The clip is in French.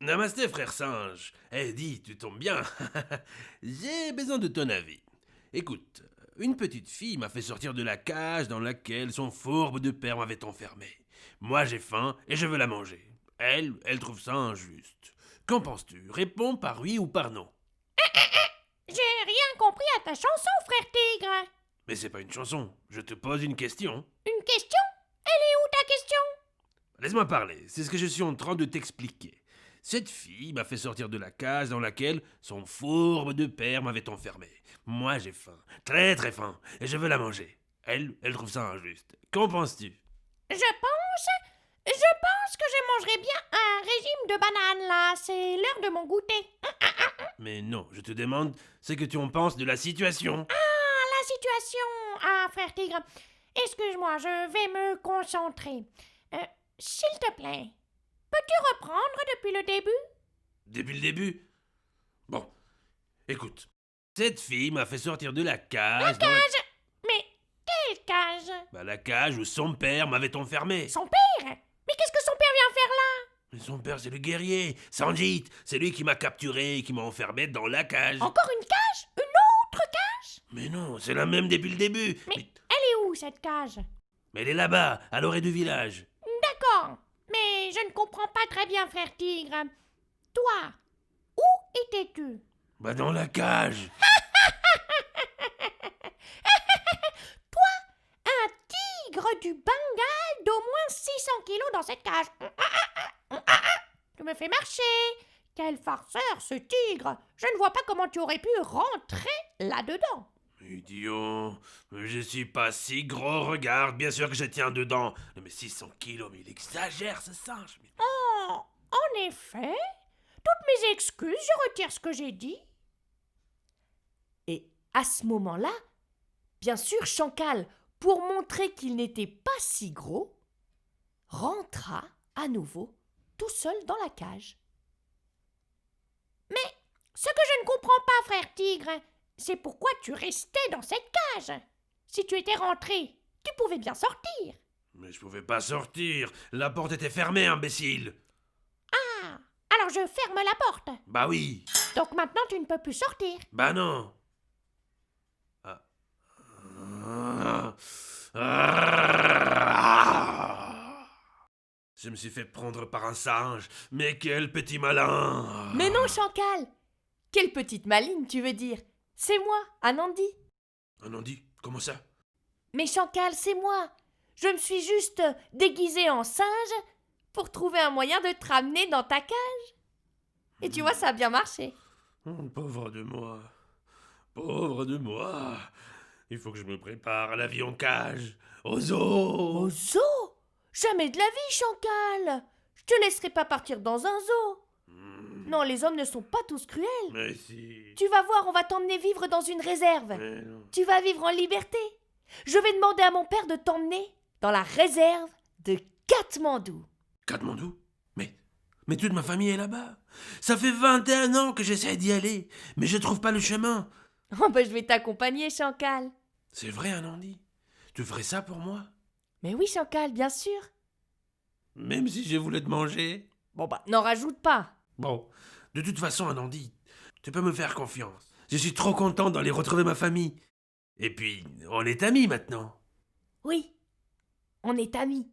Namasté, frère singe. Eh, dis, tu tombes bien. J'ai besoin de ton avis. Écoute, une petite fille m'a fait sortir de la cage dans laquelle son fourbe de père m'avait enfermé. Moi, j'ai faim et je veux la manger. Elle trouve ça injuste. Qu'en penses-tu? Réponds par oui ou par non. J'ai rien compris à ta chanson, frère tigre. Mais c'est pas une chanson, je te pose une question. Une question? Elle est où ta question? Laisse-moi parler, c'est ce que je suis en train de t'expliquer. Cette fille m'a fait sortir de la cage dans laquelle son fourbe de père m'avait enfermé. Moi j'ai faim, très très faim, et je veux la manger. Elle trouve ça injuste. Qu'en penses-tu? Je pense que je mangerai bien un régime de bananes là. C'est l'heure de mon goûter. Mais non, je te demande ce que tu en penses de la situation. La situation. Ah, frère tigre. Excuse-moi, je vais me concentrer. S'il te plaît, peux-tu reprendre depuis le début? Depuis le début? Bon, écoute. Cette fille m'a fait sortir de la cage. Mais quelle cage? La cage où son père m'avait enfermé. Son père? Mais qu'est-ce que son père vient faire là? Mais son père, c'est le guerrier, Sanjit. C'est lui qui m'a capturé et qui m'a enfermé dans la cage. Encore une cage? Une autre cage? Mais non, c'est la même depuis le début. Mais elle est où cette cage? Mais elle est là-bas, à l'orée du village. D'accord, mais je ne comprends pas très bien, frère tigre. Toi, où étais-tu? Dans la cage. Un tigre du Bengale d'au moins 600 kilos dans cette cage. Tu me fais marcher. Quel farceur ce tigre. Je ne vois pas comment tu aurais pu rentrer là-dedans. Idiot, mais je suis pas si gros, regarde, bien sûr que je tiens dedans. Mais 600 kilos, mais il exagère ce singe. Oh, en effet. Toutes mes excuses, je retire ce que j'ai dit. Et à ce moment-là, bien sûr, Chancal, pour montrer qu'il n'était pas si gros, rentra à nouveau tout seul dans la cage. Mais ce que je ne comprends pas, frère tigre, c'est pourquoi tu restais dans cette cage. Si tu étais rentré, tu pouvais bien sortir. Mais je pouvais pas sortir, la porte était fermée, imbécile. Ah, alors je ferme la porte. Bah oui. Donc maintenant tu ne peux plus sortir. Bah non. Je me suis fait prendre par un singe, mais quel petit malin. Mais non, Chancal! Quelle petite maline, tu veux dire? C'est moi, Anandi. Anandi, comment ça? Mais Chancal, c'est moi. Je me suis juste déguisée en singe pour trouver un moyen de te ramener dans ta cage. Et tu vois, ça a bien marché. Pauvre de moi. Pauvre de moi. Il faut que je me prépare à la vie en cage. Au zoo. Au zoo? Jamais de la vie, Chancal. Je te laisserai pas partir dans un zoo. Non, les hommes ne sont pas tous cruels. Mais si. Tu vas voir, on va t'emmener vivre dans une réserve. Mais non. Tu vas vivre en liberté. Je vais demander à mon père de t'emmener dans la réserve de Katmandou. Katmandou? Mais toute ma famille est là-bas. Ça fait 21 ans que j'essaie d'y aller, mais je trouve pas le chemin. Oh ben je vais t'accompagner, Chancal. C'est vrai, Anandi? Tu ferais ça pour moi? Mais oui, Chancal, bien sûr. Même si je voulais te manger? Bon bah, n'en rajoute pas. Bon, de toute façon, Anandi, tu peux me faire confiance. Je suis trop content d'aller retrouver ma famille. Et puis, on est amis maintenant. Oui, on est amis.